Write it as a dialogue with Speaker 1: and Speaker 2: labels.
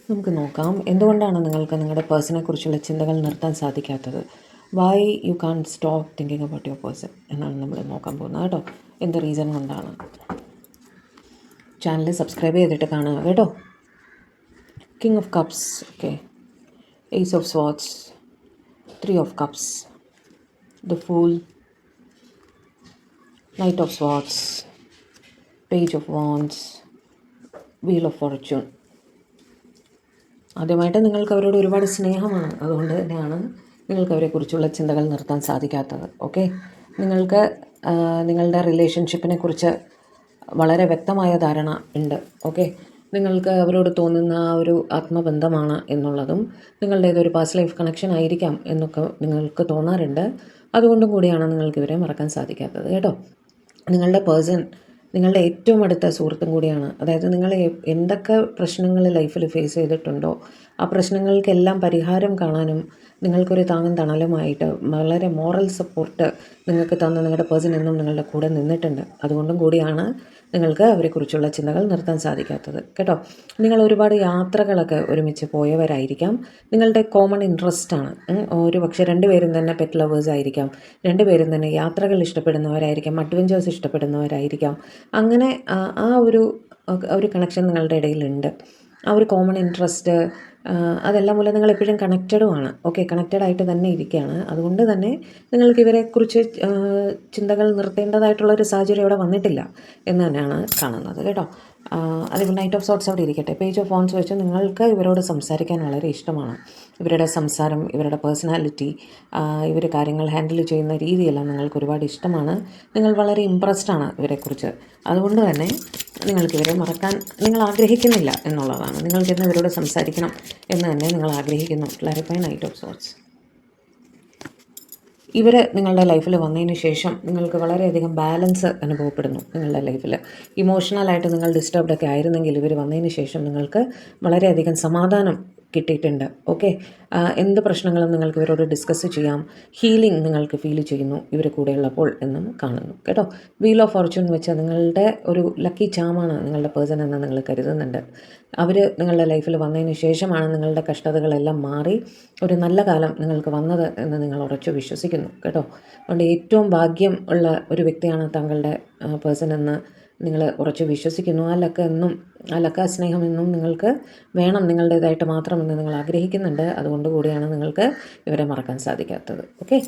Speaker 1: നമുക്ക് നോക്കാം എന്തുകൊണ്ടാണ് നിങ്ങൾക്ക് നിങ്ങളുടെ പേഴ്സണെ കുറിച്ചുള്ള ചിന്തകൾ നിർത്താൻ സാധിക്കാത്തത്. Why you can't stop thinking about your person എന്നാണ് നമ്മൾ നോക്കാൻ പോകുന്നത് കേട്ടോ. എന്ത് റീസൺ കൊണ്ടാണ്. ചാനൽ സബ്സ്ക്രൈബ് ചെയ്തിട്ട് കാണുക കേട്ടോ. King of cups, okay, ace of swords, 3 of cups, the fool, knight of swords, page of wands, wheel of fortune. ആദ്യമായിട്ട് നിങ്ങൾക്ക് അവരോട് ഒരുപാട് സ്നേഹമാണ്, അതുകൊണ്ട് തന്നെയാണ് നിങ്ങൾക്ക് അവരെക്കുറിച്ചുള്ള ചിന്തകൾ നിർത്താൻ സാധിക്കാത്തത്. ഓക്കെ, നിങ്ങൾക്ക് നിങ്ങളുടെ റിലേഷൻഷിപ്പിനെ കുറിച്ച് വളരെ വ്യക്തമായ ധാരണ ഉണ്ട്. ഓക്കെ, നിങ്ങൾക്ക് അവരോട് തോന്നുന്ന ആ ഒരു ആത്മബന്ധമാണ് എന്നുള്ളതും നിങ്ങളുടേതൊരു പാസ്റ്റ് ലൈഫ് കണക്ഷൻ ആയിരിക്കാം എന്നൊക്കെ നിങ്ങൾക്ക് തോന്നാറുണ്ട്. അതുകൊണ്ടും കൂടിയാണ് നിങ്ങൾക്ക് ഇവരെ മറക്കാൻ സാധിക്കാത്തത് കേട്ടോ. നിങ്ങളുടെ പേഴ്സൺ നിങ്ങളുടെ ഏറ്റവും അടുത്ത സുഹൃത്തും കൂടിയാണ്. അതായത് നിങ്ങൾ എന്തൊക്കെ പ്രശ്നങ്ങൾ ലൈഫിൽ ഫേസ് ചെയ്തിട്ടുണ്ടോ ആ പ്രശ്നങ്ങൾക്കെല്ലാം പരിഹാരം കാണാനും നിങ്ങൾക്കൊരു താങ്ങും തണലുമായിട്ട് വളരെ മോറൽ സപ്പോർട്ട് നിങ്ങൾക്ക് തന്ന നിങ്ങളുടെ പേഴ്സൺ എന്നും നിങ്ങളുടെ കൂടെ നിന്നിട്ടുണ്ട്. അതുകൊണ്ടും കൂടിയാണ് നിങ്ങൾക്ക് അവരെക്കുറിച്ചുള്ള ചിന്തകൾ നിർത്താൻ സാധിക്കാത്തത് കേട്ടോ. നിങ്ങൾ ഒരുപാട് യാത്രകളൊക്കെ ഒരുമിച്ച് പോയവരായിരിക്കാം. നിങ്ങളുടെ കോമൺ ഇൻട്രസ്റ്റാണ്. ഒരു പക്ഷേ രണ്ടുപേരും തന്നെ പെറ്റ് ലവേഴ്സ് ആയിരിക്കാം, രണ്ടുപേരും തന്നെ യാത്രകൾ ഇഷ്ടപ്പെടുന്നവരായിരിക്കാം, അഡ്വഞ്ചേഴ്സ് ഇഷ്ടപ്പെടുന്നവരായിരിക്കാം. അങ്ങനെ ആ ഒരു കണക്ഷൻ നിങ്ങളുടെ ഇടയിലുണ്ട്. ആ ഒരു കോമൺ ഇൻട്രസ്റ്റ് അതെല്ലാം മൂലം നിങ്ങൾ എപ്പോഴും കണക്റ്റഡുമാണ്. ഓക്കെ, കണക്റ്റഡായിട്ട് തന്നെ ഇരിക്കുകയാണ്. അതുകൊണ്ട് തന്നെ നിങ്ങൾക്ക് ഇവരെക്കുറിച്ച് ചിന്തകൾ നിർത്തേണ്ടതായിട്ടുള്ളൊരു സാഹചര്യം ഇവിടെ വന്നിട്ടില്ല എന്ന് തന്നെയാണ് കാണുന്നത് കേട്ടോ. അതിപ്പോൾ നൈറ്റ് ഓഫ് സോർട്സ് അവിടെ ഇരിക്കട്ടെ. പേജ് ഓഫ് വാൻഡ്സ് വെച്ച് നിങ്ങൾക്ക് ഇവരോട് സംസാരിക്കാൻ വളരെ ഇഷ്ടമാണ്. ഇവരുടെ സംസാരം, ഇവരുടെ പേഴ്സണാലിറ്റി, ഇവർ കാര്യങ്ങൾ ഹാൻഡിൽ ചെയ്യുന്ന രീതിയെല്ലാം നിങ്ങൾക്ക് ഒരുപാട് ഇഷ്ടമാണ്. നിങ്ങൾ വളരെ ഇമ്പ്രസ്ഡാണ് ഇവരെക്കുറിച്ച്. അതുകൊണ്ട് തന്നെ നിങ്ങൾക്കിവരെ മറക്കാൻ നിങ്ങൾ ആഗ്രഹിക്കുന്നില്ല എന്നുള്ളതാണ്. നിങ്ങൾക്കിന്ന് ഇവരോട് സംസാരിക്കണം എന്ന് തന്നെ നിങ്ങൾ ആഗ്രഹിക്കുന്നു. Clarify knight of sorts. ഇവർ നിങ്ങളുടെ ലൈഫിൽ വന്നതിന് ശേഷം നിങ്ങൾക്ക് വളരെയധികം ബാലൻസ് അനുഭവപ്പെടുന്നു. നിങ്ങളുടെ ലൈഫിൽ ഇമോഷണലായിട്ട് നിങ്ങൾ ഡിസ്റ്റർബ്ഡൊക്കെ ആയിരുന്നെങ്കിൽ ഇവർ വന്നതിന് ശേഷം നിങ്ങൾക്ക് വളരെയധികം സമാധാനം കിട്ടിയിട്ടുണ്ട്. ഓക്കെ, എന്ത് പ്രശ്നങ്ങളും നിങ്ങൾക്ക് ഇവരോട് ഡിസ്കസ് ചെയ്യാം. ഹീലിംഗ് നിങ്ങൾക്ക് ഫീൽ ചെയ്യുന്നു ഇവർ കൂടെയുള്ളപ്പോൾ എന്നും കാണുന്നു കേട്ടോ. വീൽ ഓഫ് ഫോർച്യൂൺ വെച്ച് നിങ്ങളുടെ ഒരു ലക്കി ചാമാണ് നിങ്ങളുടെ പേഴ്സൺ എന്ന് നിങ്ങൾ കരുതുന്നുണ്ട്. അവർ നിങ്ങളുടെ ലൈഫിൽ വന്നതിന് ശേഷമാണ് നിങ്ങളുടെ കഷ്ടതകളെല്ലാം മാറി ഒരു നല്ല കാലം നിങ്ങൾക്ക് വന്നത് എന്ന് നിങ്ങൾ ഉറച്ചു വിശ്വസിക്കുന്നു കേട്ടോ. അതുകൊണ്ട് ഏറ്റവും ഭാഗ്യം ഉള്ള ഒരു വ്യക്തിയാണ് താങ്കളുടെ പേഴ്സൺ എന്ന് നിങ്ങൾ ഉറച്ചു വിശ്വസിക്കുന്നു. ആ ലക്ക സ്നേഹം എന്നും നിങ്ങൾക്ക് വേണം, നിങ്ങളുടേതായിട്ട് മാത്രമെന്ന് നിങ്ങൾ ആഗ്രഹിക്കുന്നുണ്ട്. അതുകൊണ്ട് കൂടിയാണ് നിങ്ങൾക്ക് ഇവരെ മറക്കാൻ സാധിക്കാത്തത്. ഓക്കെ.